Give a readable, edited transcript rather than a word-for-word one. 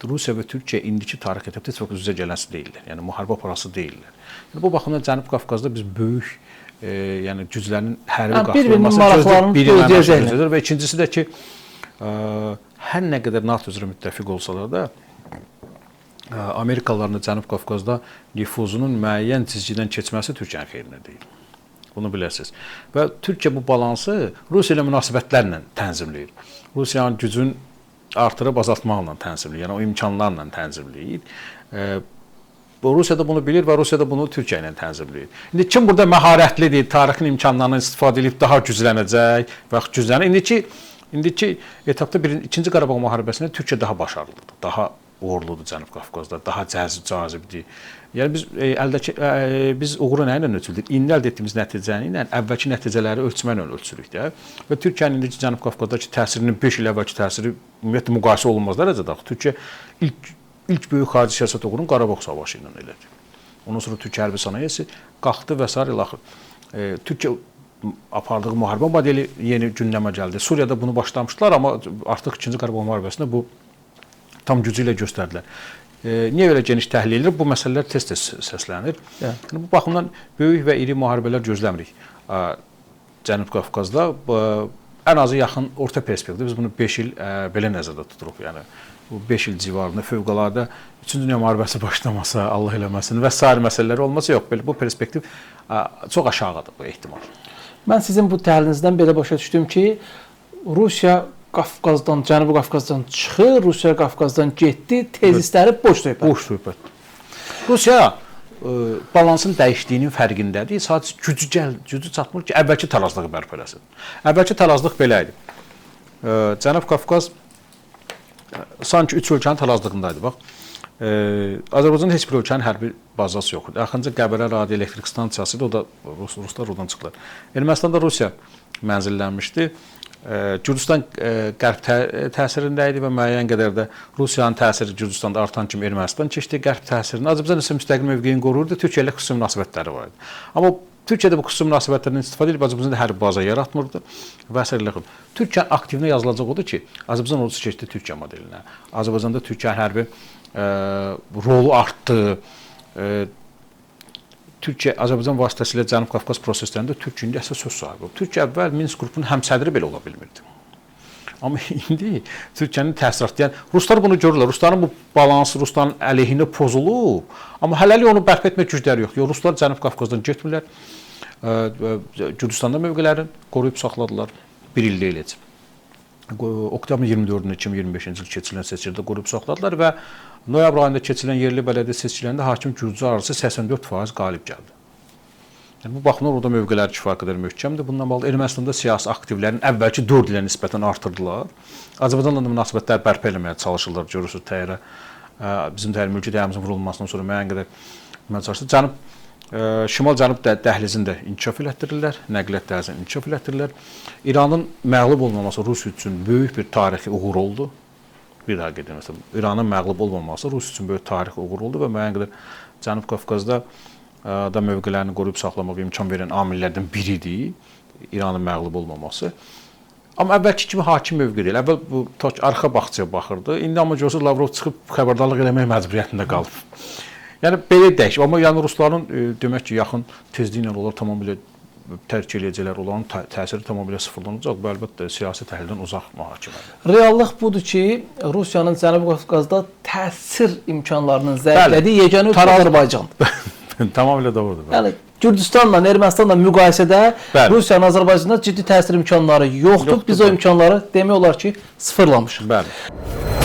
Rusiya və Türkiyə indiki tarix etapda heç vaxt üz-üzə gələnsi deyillər. Yəni müharibə aparası deyillər. Yəni bu baxımdan Cənubi Qafqazda biz böyük yəni güclərin hərbi qatılması gözləyəcəklər və ikincisi də ki, hər nə qədər NATO üzrə müttəfiq olsalar da Amerikalıların Cənubi Qafqazda nüfuzunun müəyyən cizgidən keçməsi Türkiyənin xeyrinə deyil. Bunu biləsiniz. Və Türkiyə bu balansı Rusiya ilə münasibətlərlə tənzimləyir. Rusiyanın gücün artırıb azaltmaqla tənzimləyir, yəni o imkanlarla tənzimləyir. Rusiya da bunu bilir və Rusiya da bunu Türkiyə ilə tənzimləyir. İndi kim burada məharətlidir, tarixin imkanlarından istifadə edib daha güclənəcək və güclənir. İndiki etapda ikinci Qarabağ müharibəsində Türkiyə daha başarılıdır, daha uğurludur Cənubi Qafqazda, daha cazibdir. Yəni biz uğuru nə ilə ölçülürük? İndi əldə etdiyimiz nəticəni ilə əvvəlki nəticələri ölçməklə ölçürük də. Və Türkiyənin indiki Cənubi Qafqazdakı təsirinin 5 il əvvəlki təsiri ümumiyyətlə müqayisə olunmaz dərəcədə. Türkiyə ilk böyük xarici siyasət uğurunu Qarabağ savaşı ilə elədi. Ondan sonra Türkiyə hərbi sənayesi qalxdı və sair ilaxır. Türkiyə apardığı müharibə modeli yeni gündəmə gəldi. Suriyada bunu başlamışdılar, amma artıq 2-ci Qarabağ müharibəsində bu tam gücü ilə göstərdilər. Niyə belə geniş təhlil edilir? Bu məsələlər tez-tez səslənir. Yəni, bu baxımdan böyük və iri müharibələr gözləmirik. Cənubi Qafqazda ən azı yaxın orta perspektivdə biz bunu 5 il belə nəzərdə tuturuq. Yəni bu 5 il civarında fövqəladə 3-cü Dünya müharibəsi başlaması, Allah eləməsin və sair məsələləri olması yox. Belə bu perspektiv çox aşağıdır bu ehtimal. Mən sizin bu təhlilinizdən belə başa düşdüm ki, Rusiya Qafqazdan, Cənubi Qafqazdan çıxır, Rusiya Qafqazdan getdi, tezisləri boş söhbət. Boş söhbət. Rusiya balansın dəyişdiyinin fərqindədir. Sadəcə gücü çatmır ki, əvvəlki tarazlığı bərpa eləsin. Əvvəlki tarazlıq belə idi. Cənubi Qafqaz sanki 3 ölkənin tarazlığındaydı. Bax, Azərbaycanda heç bir ölkənin hərbi bazası yox idi. Axırıncı Qəbələ radioelektrik stansiyası idi, o da Ruslar oradan çıxdılar. Ermənistanda Rusiya mənzillənmişdi. Gürcüstan qərb təsirində idi və müəyyən qədər də Rusiyanın təsiri Gürcüstanda artan kimi Ermənistan keçdi qərb təsirini. Azərbaycan isə müstəqil mövqeyini qoruyurdu, Türkiyə ilə xüsusi münasibətləri var idi. Amma Türkiyə də bu xüsusi münasibətlərdən istifadə edib Azərbaycanda hərbi baza yaratmırdı və s. Türkiyə aktivində yazılacaq odur ki, Azərbaycan ordusu keçdi Türkiyə modelinə. Azərbaycanda Türkiyə hərbi rolu artdı. Türkiyə, Azərbaycan vasitəsilə Cənubi Qafqaz proseslərində Türkiyə indi əsas söz sahibi oldu. Türkiyə əvvəl Minsk qrupunun həmsədri belə ola bilmirdi. Amma indi Türkiyənin təsiratı, yəni Ruslar bunu görürlər. Rusların bu balansı Rusların əleyhinə pozulub, amma hələlik onu bərpa etmək gücləri yox. Ruslar Cənubi Qafqazdan getmirlər. Gürcüstanda mövqelərini qoruyub saxladılar. Bir ildə eləcək. Oktyabr 24-də 2025-ci il keçirilən seçkilərdə qoruyub saxladılar və noyabr ayında keçirilən yerli bələdiyyə seçkilərində hakim Gürcü arası 84% qalib gəldi. Yəni, bu baxımdan orada mövqeləri kifayət qədər möhkəmdir. Bundan bağlı Ermənistanda siyasi aktivlərin əvvəlki 4 ilə nisbətən artırdılar. Azərbaycanla da münasibətlər bərpa eləməyə çalışırlar. Görürsünüz, təyyarə bizim mülki dəyərimizin vurulmasından sonra müəyyən qədər çalışdı. Şimal-Cənub dəhlizini də inkişaf elətdirirlər, nəqliyyat dəhlizini inkişaf elətdirirlər. İranın məğlub olmaması Rusiya üçün böyük bir tarixi uğur oldu. Bir daha qeyd edirəm, İranın məğlub olmaması Rusiya üçün böyük tarixi uğur oldu və müəyyən qədər Cənubi Qafqazda da mövqelərini qoruyub saxlamağa imkan verən amillərdən biridir İranın məğlub olmaması. Amma əvvəlki kimi hakim mövqe deyil. Əvvəl bu arxa bağçaya baxırdı. İndi amma görürsünüz Lavrov çıxıb xəbərdarlıq eləmək məcburiyyətində qalıb. Yəni belə dəyişib. Amma yəni Rusların demək ki, yaxın tezliklə onlar tamamilə tərk eləyəcəklər, onların təsiri tamamilə sıfırlanacaq. Bu əlbəttə siyasi təhlildən uzaq mühakimədir. Reallıq budur ki, Rusiyanın Cənubi Qafqazda təsir imkanlarının zəiflədiyi yeganə ölkə Azərbaycandır. Tamamilə doğrudur. Yəni Gürcüstanla, Ermənistanla müqayisədə Rusiyanın Azərbaycanda ciddi təsir imkanları yoxdur. Biz o imkanları demək olar ki, sıfırlamışıq. Bəli.